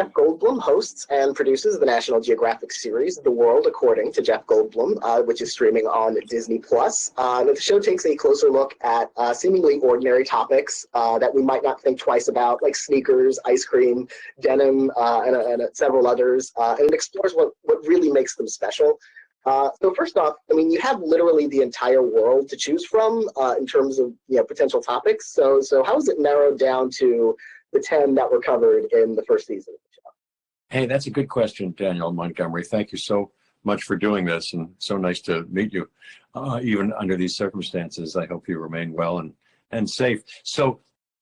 Jeff Goldblum hosts and produces the National Geographic series The World According to Jeff Goldblum, which is streaming on Disney+. The show takes a closer look at seemingly ordinary topics that we might not think twice about, like sneakers, ice cream, denim, and several others, and it explores what really makes them special. So first off, I mean, you have literally the entire world to choose from in terms of potential topics. So how is it narrowed down to the 10 that were covered in the first season of the show? Hey, that's a good question, Daniel Montgomery. Thank you so much for doing this, and so nice to meet you, even under these circumstances. I hope you remain well and safe. So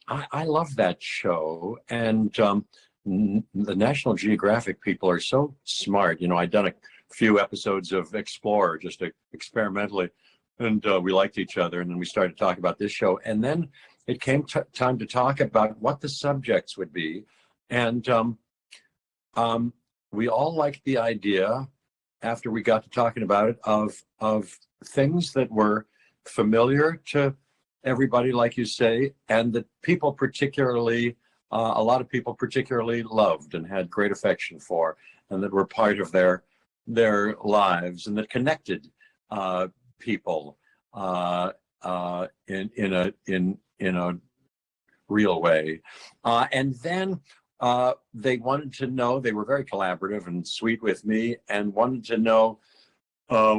I love that show, and the National Geographic people are so smart. I'd done a few episodes of Explorer just experimentally, and we liked each other, and then we started talking about this show, and then it came time to talk about what the subjects would be, and we all liked the idea, after we got to talking about it, of things that were familiar to everybody, like you say, and that people particularly, a lot of people particularly loved and had great affection for, and that were part of their lives, and that connected people in a real way. And then they wanted to know, they were very collaborative and sweet with me, and wanted to know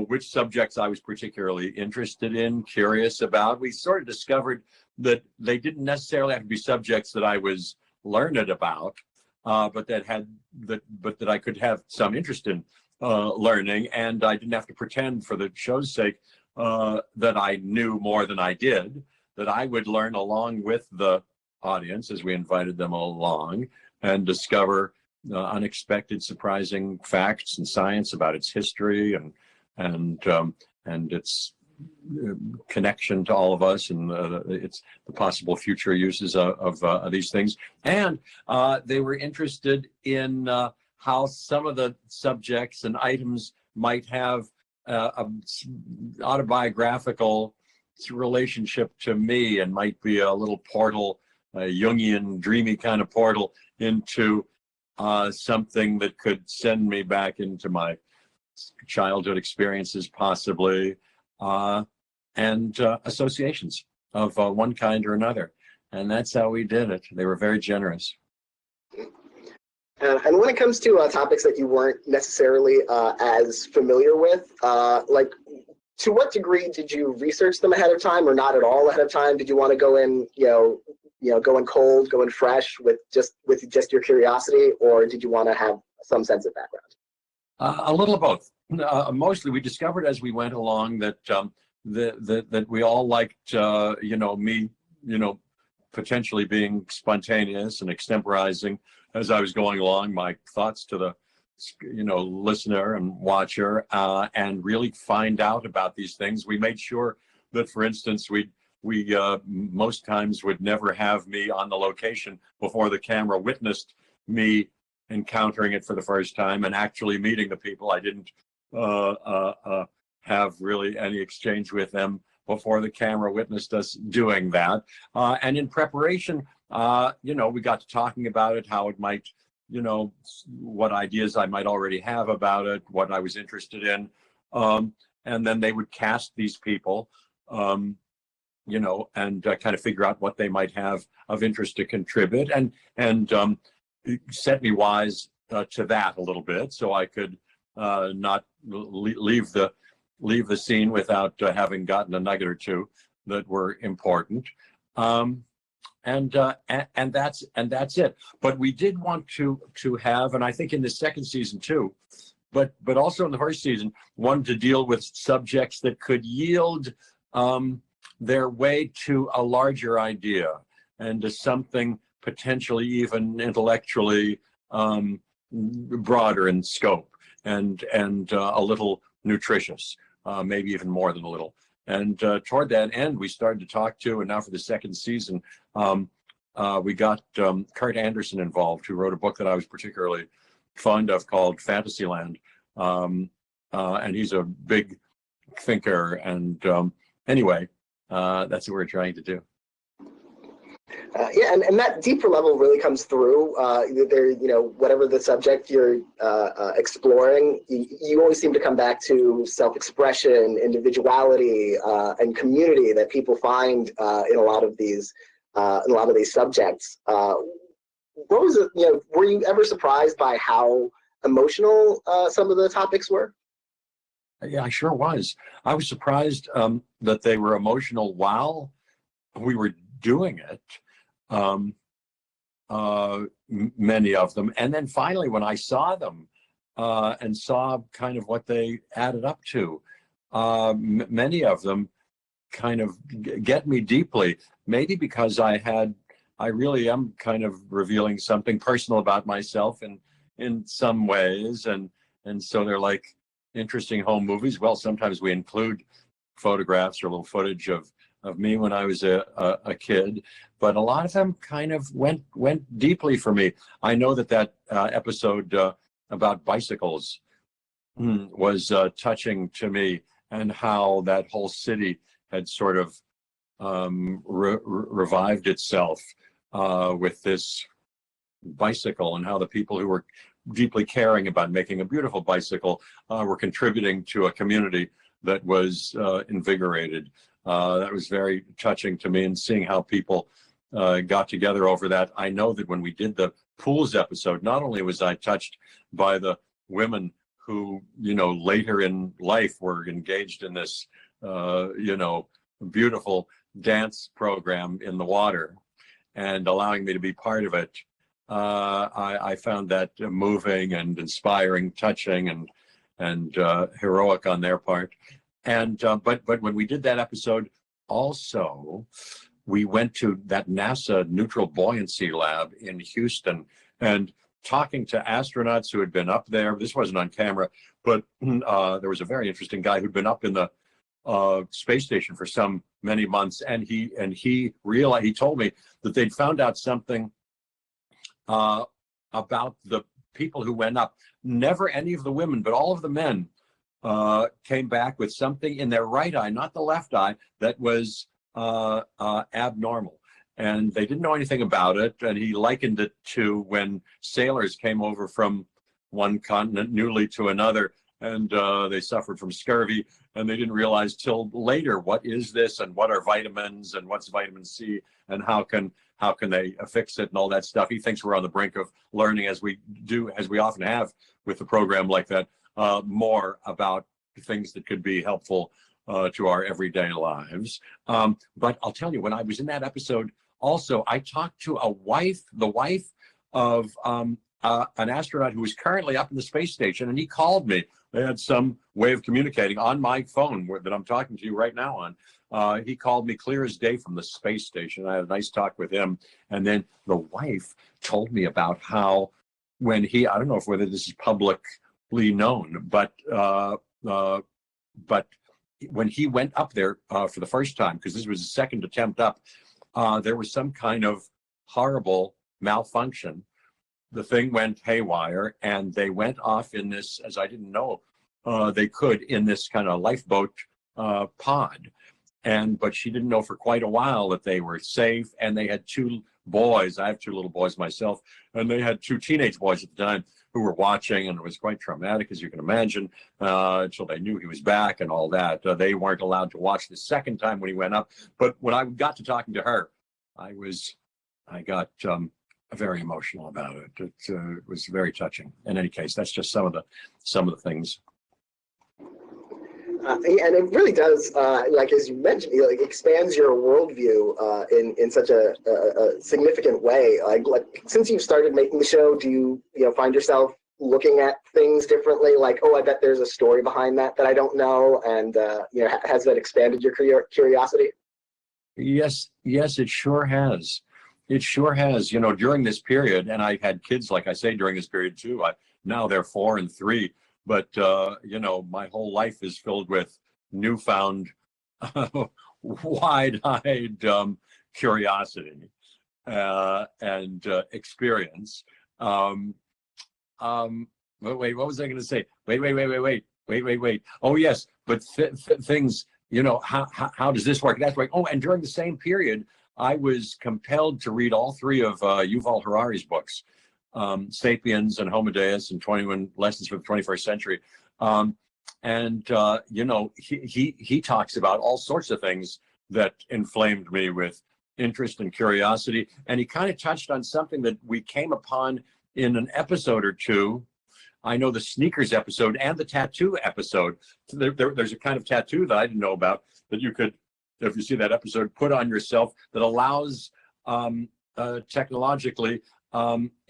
which subjects I was particularly interested in, curious about. We sort of discovered that they didn't necessarily have to be subjects that I was learned about, but that I could have some interest in learning, and I didn't have to pretend for the show's sake that I knew more than I did, that I would learn along with the audience as we invited them along, and discover unexpected, surprising facts and science about its history and its connection to all of us, and its the possible future uses of these things. And they were interested in how some of the subjects and items might have an autobiographical relationship to me, and might be a little portal, a Jungian, dreamy kind of portal into something that could send me back into my childhood experiences, possibly, and associations of one kind or another. And that's how we did it. They were very generous. And when it comes to topics that you weren't necessarily as familiar with, like, to what degree did you research them ahead of time, or not at all ahead of time? Did you want to go in, go in cold, go in fresh with just your curiosity, or did you want to have some sense of background? A little of both. Mostly, we discovered as we went along that that we all liked, me, potentially being spontaneous and extemporizing as I was going along my thoughts to the listener and watcher, and really find out about these things. We made sure that, for instance, we most times would never have me on the location before the camera witnessed me encountering it for the first time and actually meeting the people. I didn't have really any exchange with them before the camera witnessed us doing that. And in preparation, we got to talking about it, how it might, what ideas I might already have about it, what I was interested in. And then they would cast these people, and kind of figure out what they might have of interest to contribute, and set me wise to that a little bit, so I could not leave the scene without having gotten a nugget or two that were important. And that's it. But we did want to have, and I think in the second season too, but also in the first season, wanted to deal with subjects that could yield their way to a larger idea, and to something potentially even intellectually broader in scope, and a little nutritious, maybe even more than a little. And toward that end, we started to talk to, and now for the second season, we got Kurt Anderson involved, who wrote a book that I was particularly fond of called Fantasyland. And he's a big thinker. And anyway, that's what we're trying to do. Yeah, and that deeper level really comes through. There, whatever the subject you're exploring, you always seem to come back to self-expression, individuality, and community that people find in a lot of these subjects. What was it? Were you ever surprised by how emotional some of the topics were? Yeah, I sure was. I was surprised that they were emotional while we were doing it. Many of them, and then finally when I saw them and saw kind of what they added up to, many of them kind of get me deeply, maybe because I really am kind of revealing something personal about myself in some ways, and so they're like interesting home movies. Well, sometimes we include photographs or a little footage of me when I was a kid, but a lot of them kind of went deeply for me. I know that episode about bicycles was touching to me, and how that whole city had sort of revived itself with this bicycle, and how the people who were deeply caring about making a beautiful bicycle were contributing to a community that was invigorated. That was very touching to me, and seeing how people got together over that. I know that when we did the pools episode, not only was I touched by the women who, later in life were engaged in this, beautiful dance program in the water and allowing me to be part of it. I found that moving and inspiring, touching, and heroic on their part. And but when we did that episode, also we went to that NASA Neutral Buoyancy Lab in Houston, and talking to astronauts who had been up there. This wasn't on camera, but there was a very interesting guy who'd been up in the space station for many months, and he realized, he told me that they'd found out something about the people who went up. Never any of the women, but all of the men came back with something in their right eye, not the left eye, that was abnormal. And they didn't know anything about it. And he likened it to when sailors came over from one continent newly to another, and they suffered from scurvy, and they didn't realize till later, what is this, and what are vitamins, and what's vitamin C, and how can they fix it, and all that stuff. He thinks we're on the brink of learning, as we often have with a program like that, more about things that could be helpful to our everyday lives. But I'll tell you, when I was in that episode, also, I talked to the wife of an astronaut who was currently up in the space station, and he called me. They had some way of communicating on my phone that I'm talking to you right now on. He called me clear as day from the space station. I had a nice talk with him. And then the wife told me about how when I don't know whether this is publicly known, but when he went up there for the first time, because this was his second attempt up, there was some kind of horrible malfunction. The thing went haywire, and they went off in this, as I didn't know they could, in this kind of lifeboat pod. But she didn't know for quite a while that they were safe, and they had two boys. I have two little boys myself, and they had two teenage boys at the time who were watching, and it was quite traumatic, as you can imagine, until they knew he was back and all that. They weren't allowed to watch the second time when he went up. But when I got to talking to her, I got very emotional about it. It was very touching. In any case, that's just some of the things. And it really does, like as you mentioned, it expands your worldview in such a significant way. Like since you've started making the show, do you find yourself looking at things differently? Like, oh, I bet there's a story behind that I don't know, and has that expanded your curiosity? Yes, it sure has. It sure has. During this period, and I had kids, like I say, during this period too. Now they're 4 and 3. But, my whole life is filled with newfound, wide-eyed curiosity and experience. Wait, what was I going to say? Wait. Oh, yes. But things, how does this work? That's right. Oh, and during the same period, I was compelled to read all three of Yuval Harari's books, Sapiens and Homo Deus and 21 Lessons for the 21st Century. You know, he talks about all sorts of things that inflamed me with interest and curiosity. And he kind of touched on something that we came upon in an episode or two. I know the sneakers episode and the tattoo episode. There's a kind of tattoo that I didn't know about that you could, if you see that episode, put on yourself that allows technologically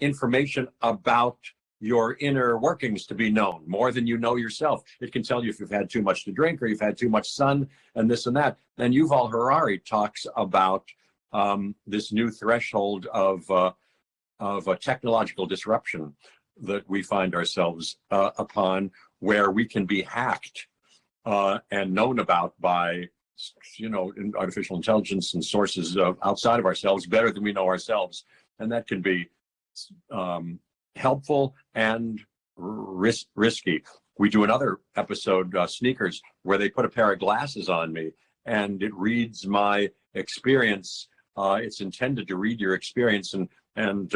information about your inner workings to be known more than you know yourself. It can tell you if you've had too much to drink or you've had too much sun and this and that. And Yuval Harari talks about this new threshold of a technological disruption that we find ourselves upon, where we can be hacked and known about by, you know, artificial intelligence and sources outside of ourselves better than we know ourselves. And that can be helpful and risky. We do another episode, Sneakers, where they put a pair of glasses on me and it reads my experience. It's intended to read your experience and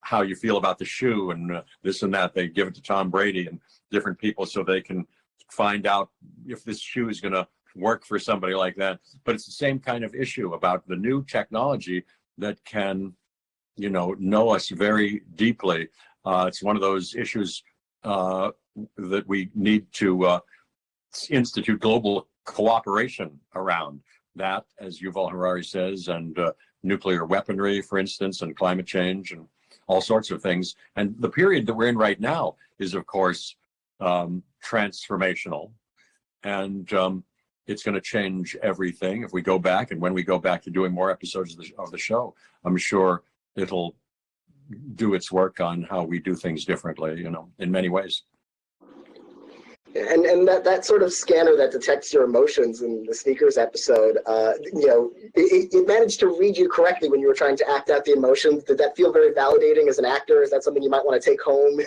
how you feel about the shoe and this and that. They give it to Tom Brady and different people so they can find out if this shoe is going to work for somebody like that. But it's the same kind of issue about the new technology that can, you know us very deeply. It's one of those issues that we need to institute global cooperation around. That, as Yuval Harari says, and nuclear weaponry, for instance, and climate change and all sorts of things. And the period that we're in right now is, of course, transformational. And it's going to change everything if we go back. And when we go back to doing more episodes of the show, I'm sure it'll do its work on how we do things differently, you know, in many ways. And that sort of scanner that detects your emotions in the Sneakers episode, you know, it managed to read you correctly when you were trying to act out the emotions. Did that feel very validating as an actor? Is that something you might want to take home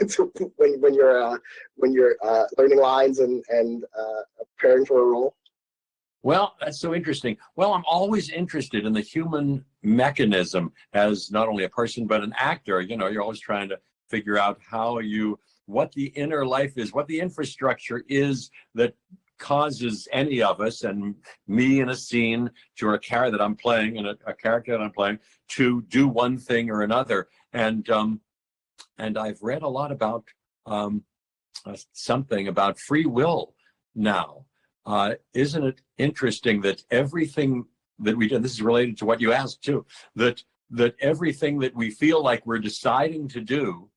when you're learning lines and preparing for a role? Well, that's so interesting. Well, I'm always interested in the human mechanism as not only a person, but an actor. You know, you're always trying to figure out what the inner life is, what the infrastructure is that causes any of us, and me in a scene, to a character that I'm playing and a character that I'm playing, to do one thing or another. And I've read a lot about something about free will now. Isn't it interesting that everything that we do, and this is related to what you asked too, that everything that we feel like we're deciding to do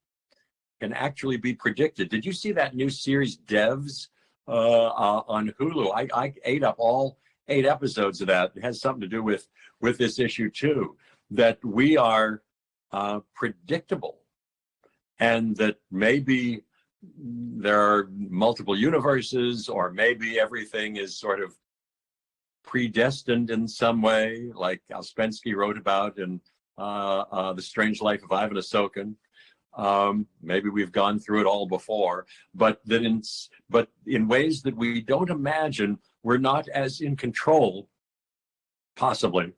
can actually be predicted. Did you see that new series Devs on Hulu? I ate up all 8 episodes of that. It has something to do with this issue too, that we are predictable, and that maybe there are multiple universes, or maybe everything is sort of predestined in some way, like Ouspensky wrote about in The Strange Life of Ivan Osokin. Maybe we've gone through it all before, but in ways that we don't imagine, we're not as in control, possibly,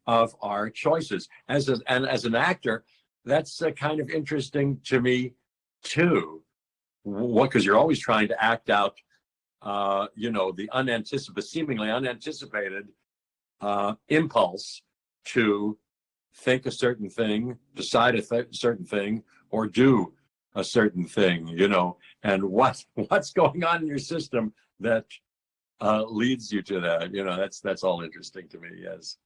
of our choices. As an actor, that's kind of interesting to me too. Because you're always trying to act out, you know, the seemingly unanticipated impulse to think a certain thing, decide a certain thing, or do a certain thing, you know, and what's going on in your system that leads you to that, you know. That's all interesting to me. Yes.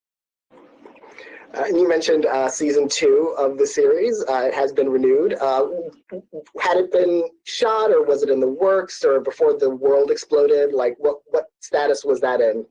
And you mentioned season 2 of the series. It has been renewed. Had it been shot, or was it in the works, or before the world exploded? Like, what status was that in?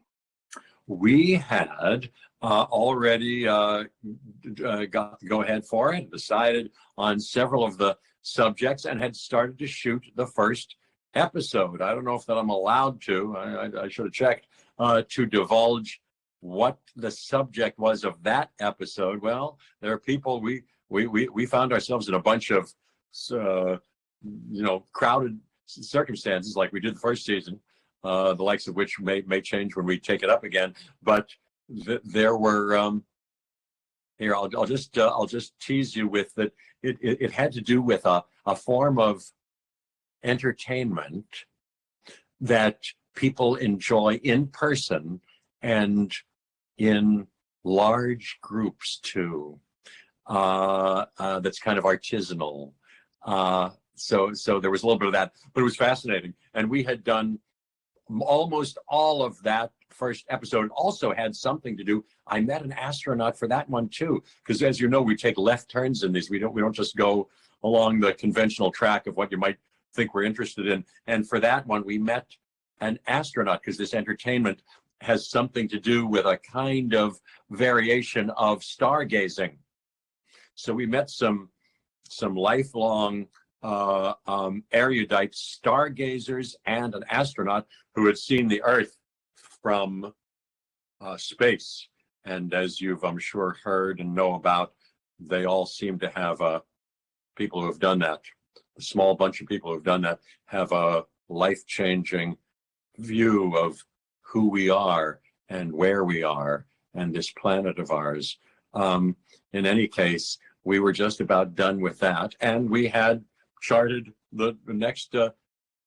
We had already got the go-ahead for it, decided on several of the subjects, and had started to shoot the first episode. I don't know if that I'm allowed to. I should have checked to divulge what the subject was of that episode. Well, there are people, we found ourselves in a bunch of you know, crowded circumstances, like we did the first season, the likes of which may change when we take it up again. But there were here. I'll just tease you with that. It had to do with a form of entertainment that people enjoy in person and in large groups too. That's kind of artisanal. So there was a little bit of that, but it was fascinating. And we had done almost all of that first episode. Also had something to do. I met an astronaut for that one too, because as you know, we take left turns in these. We don't just go along the conventional track of what you might think we're interested in. And for that one, we met an astronaut because this entertainment has something to do with a kind of variation of stargazing. So we met some lifelong erudite stargazers and an astronaut who had seen the Earth from space. And as you've, I'm sure, heard and know about, they all seem to have people who have done that. A small bunch of people who have done that have a life-changing view of who we are and where we are and this planet of ours. In any case, we were just about done with that, and we had charted the next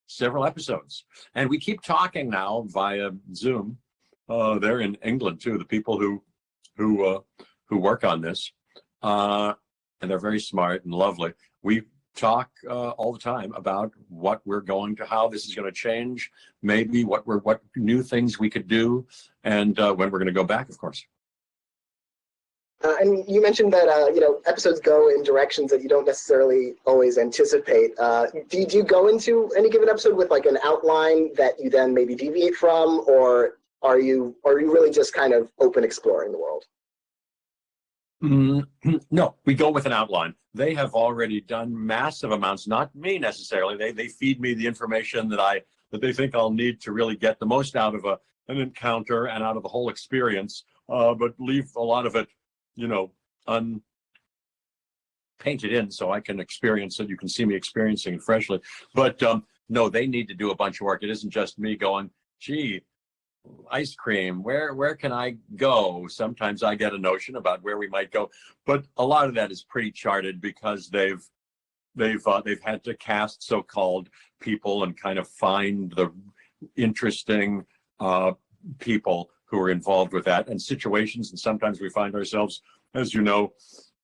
several episodes. And we keep talking now via Zoom. They're in England too, the people who work on this, and they're very smart and lovely. We talk all the time about what we're going to, how this is going to change, maybe what new things we could do, and when we're going to go back, of course. And you mentioned that episodes go in directions that you don't necessarily always anticipate. Do you go into any given episode with like an outline that you then maybe deviate from, or are you really just kind of open exploring the world? No, we go with an outline. They have already done massive amounts, not me necessarily. They feed me the information that they think I'll need to really get the most out of an encounter and out of the whole experience, but leave a lot of it, unpainted in so I can experience it. You can see me experiencing it freshly. But no, they need to do a bunch of work. It isn't just me going, gee, ice cream, where can I go? Sometimes I get a notion about where we might go, but a lot of that is pretty charted because they've had to cast so-called people and kind of find the interesting people who are involved with that and situations. And sometimes we find ourselves, as you know,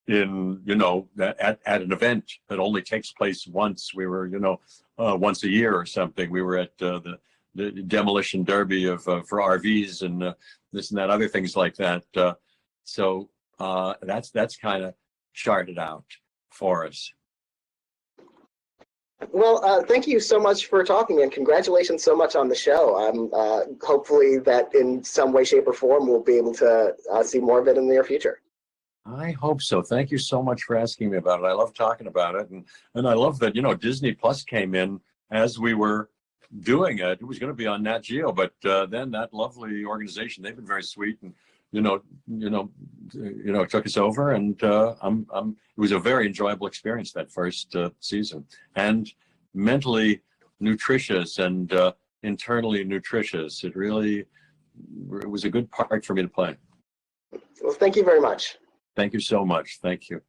at an event that only takes place once. We were, once a year or something. We were at the demolition derby for RVs and this and that, other things like that. So that's kind of charted out for us. Well, thank you so much for talking, and congratulations so much on the show. Hopefully that in some way, shape, or form we'll be able to see more of it in the near future. I hope so. Thank you so much for asking me about it. I love talking about it, and I love that Disney Plus came in as we were doing it. It was going to be on Nat Geo, but then that lovely organization, they've been very sweet and took us over, and it was a very enjoyable experience, that first season, and mentally nutritious and internally nutritious. It was a good part for me to play. Well, thank you very much. Thank you so much. Thank you.